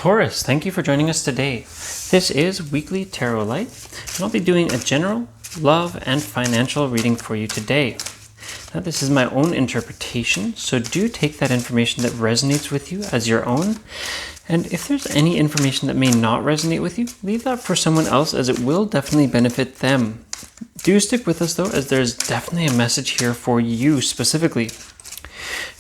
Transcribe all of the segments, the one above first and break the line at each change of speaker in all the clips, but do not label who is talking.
Taurus, thank you for joining us today. This is Weekly Tarot Light, and I'll be doing a general, love, and financial reading for you today. Now, this is my own interpretation, so do take that information that resonates with you as your own. And if there's any information that may not resonate with you, leave that for someone else, as it will definitely benefit them. Do stick with us though, as there's definitely a message here for you specifically.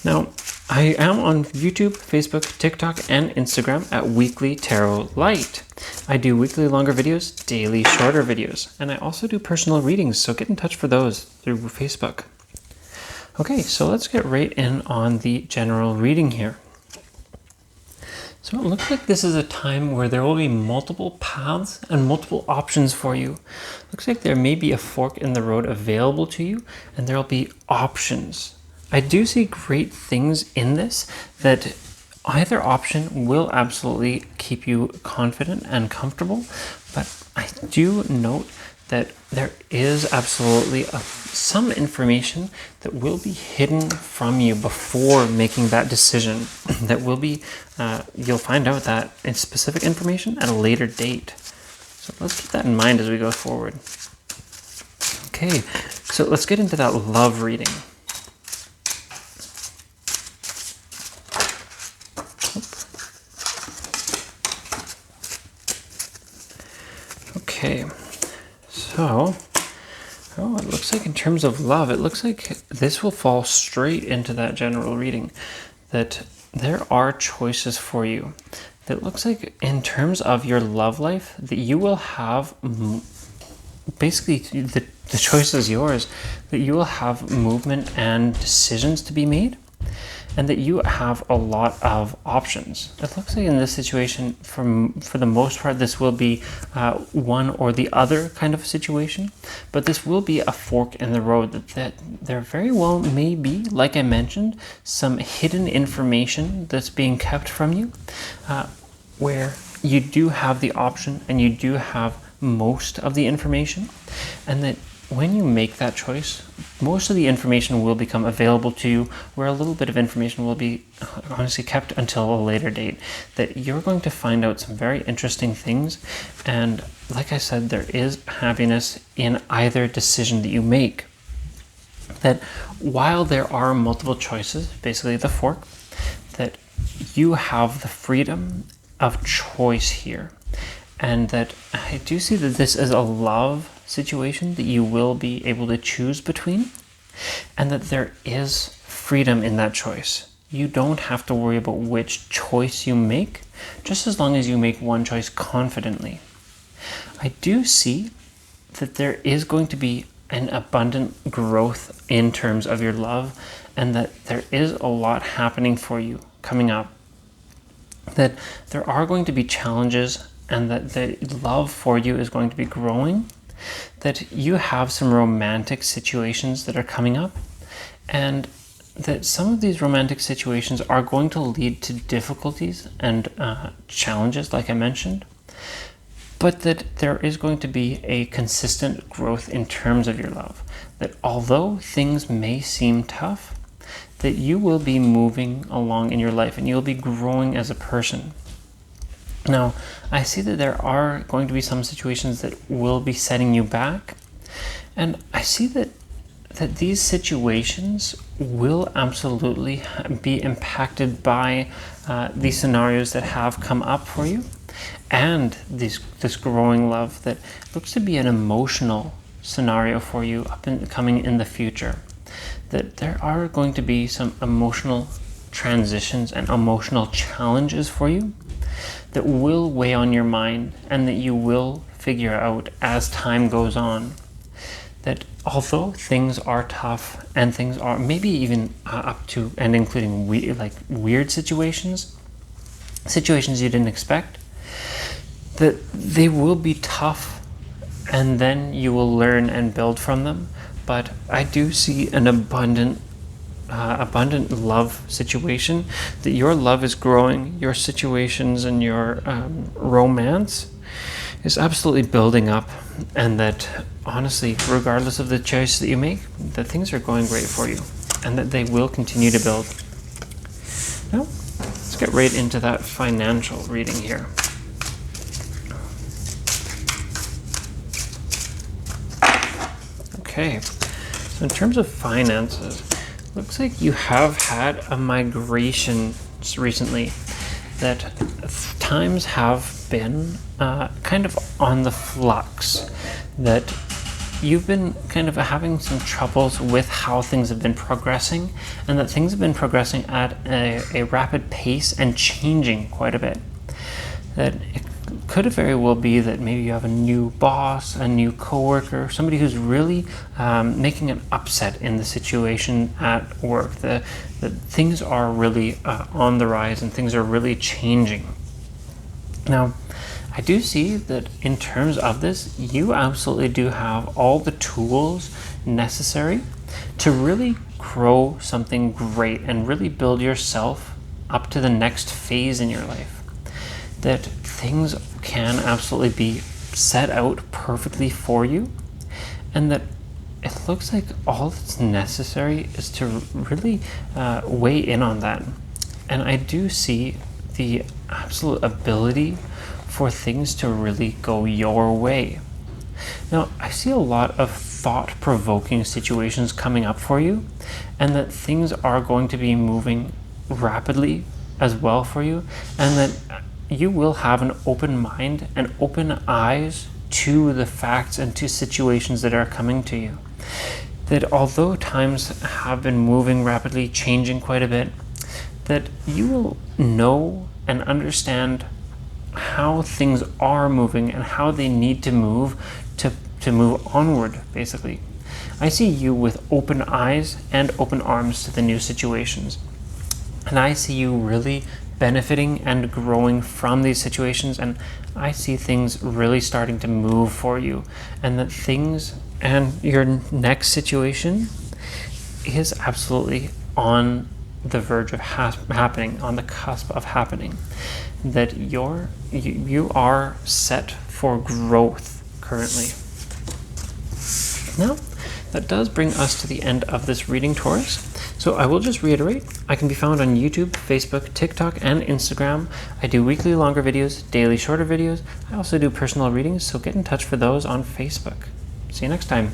Now, I am on YouTube, Facebook, TikTok, and Instagram at Weekly Tarot Light. I do weekly longer videos, daily shorter videos, and I also do personal readings, so get in touch for those through Facebook. Okay, so let's get right in on the general reading here. So it looks like this is a time where there will be multiple paths and multiple options for you. Looks like there may be a fork in the road available to you, and there will be options. I do see great things in this, that either option will absolutely keep you confident and comfortable, but I do note that there is absolutely some information that will be hidden from you before making that decision. That will be, you'll find out that it's specific information at a later date. So let's keep that in mind as we go forward. Okay, so let's get into that love reading. Okay, so, it looks like in terms of love, it looks like this will fall straight into that general reading, that there are choices for you. That looks like in terms of your love life, that you will have, basically the choice is yours, that you will have movement and decisions to be made, and that you have a lot of options. It looks like in this situation, for the most part, this will be one or the other kind of situation, but this will be a fork in the road, that there very well may be, like I mentioned, some hidden information that's being kept from you, where you do have the option and you do have most of the information, and that when you make that choice, most of the information will become available to you, where a little bit of information will be honestly kept until a later date. That you're going to find out some very interesting things, and like I said, there is happiness in either decision that you make. That while there are multiple choices, basically the fork, that you have the freedom of choice here. And that I do see that this is a love situation that you will be able to choose between, and that there is freedom in that choice. You don't have to worry about which choice you make, just as long as you make one choice confidently. I do see that there is going to be an abundant growth in terms of your love, and that there is a lot happening for you coming up. That there are going to be challenges, and that the love for you is going to be growing, that you have some romantic situations that are coming up, and that some of these romantic situations are going to lead to difficulties and challenges, like I mentioned, but that there is going to be a consistent growth in terms of your love. That although things may seem tough, that you will be moving along in your life and you'll be growing as a person. Now, I see that there are going to be some situations that will be setting you back, and I see that these situations will absolutely be impacted by these scenarios that have come up for you, and this growing love that looks to be an emotional scenario for you coming in the future. That there are going to be some emotional transitions and emotional challenges for you that will weigh on your mind, and that you will figure out as time goes on. That although things are tough, and things are maybe even up to and including weird situations you didn't expect, that they will be tough, and then you will learn and build from them. But I do see an abundant love situation, that your love is growing, your situations and your romance is absolutely building up, and that honestly, regardless of the choice that you make, that things are going great for you, and that they will continue to build. Now, let's get right into that financial reading here. Okay, so in terms of finances, looks like you have had a migration recently, that times have been kind of on the flux, that you've been kind of having some troubles with how things have been progressing, and that things have been progressing at a rapid pace and changing quite a bit. That it could very well be that maybe you have a new boss, a new coworker, somebody who's really making an upset in the situation at work. That things are really on the rise and things are really changing. Now, I do see that in terms of this, you absolutely do have all the tools necessary to really grow something great and really build yourself up to the next phase in your life. That things can absolutely be set out perfectly for you, and that it looks like all that's necessary is to really weigh in on that. And I do see the absolute ability for things to really go your way. Now, I see a lot of thought-provoking situations coming up for you, and that things are going to be moving rapidly as well for you, and that you will have an open mind and open eyes to the facts and to situations that are coming to you. That although times have been moving rapidly, changing quite a bit, that you will know and understand how things are moving and how they need to move to move onward, basically. I see you with open eyes and open arms to the new situations. And I see you really benefiting and growing from these situations, and I see things really starting to move for you, and that things and your next situation is absolutely on the verge of happening, on the cusp of happening. That you are set for growth currently. Now, that does bring us to the end of this reading, Taurus. So I will just reiterate, I can be found on YouTube, Facebook, TikTok, and Instagram. I do weekly longer videos, daily shorter videos. I also do personal readings, so get in touch for those on Facebook. See you next time.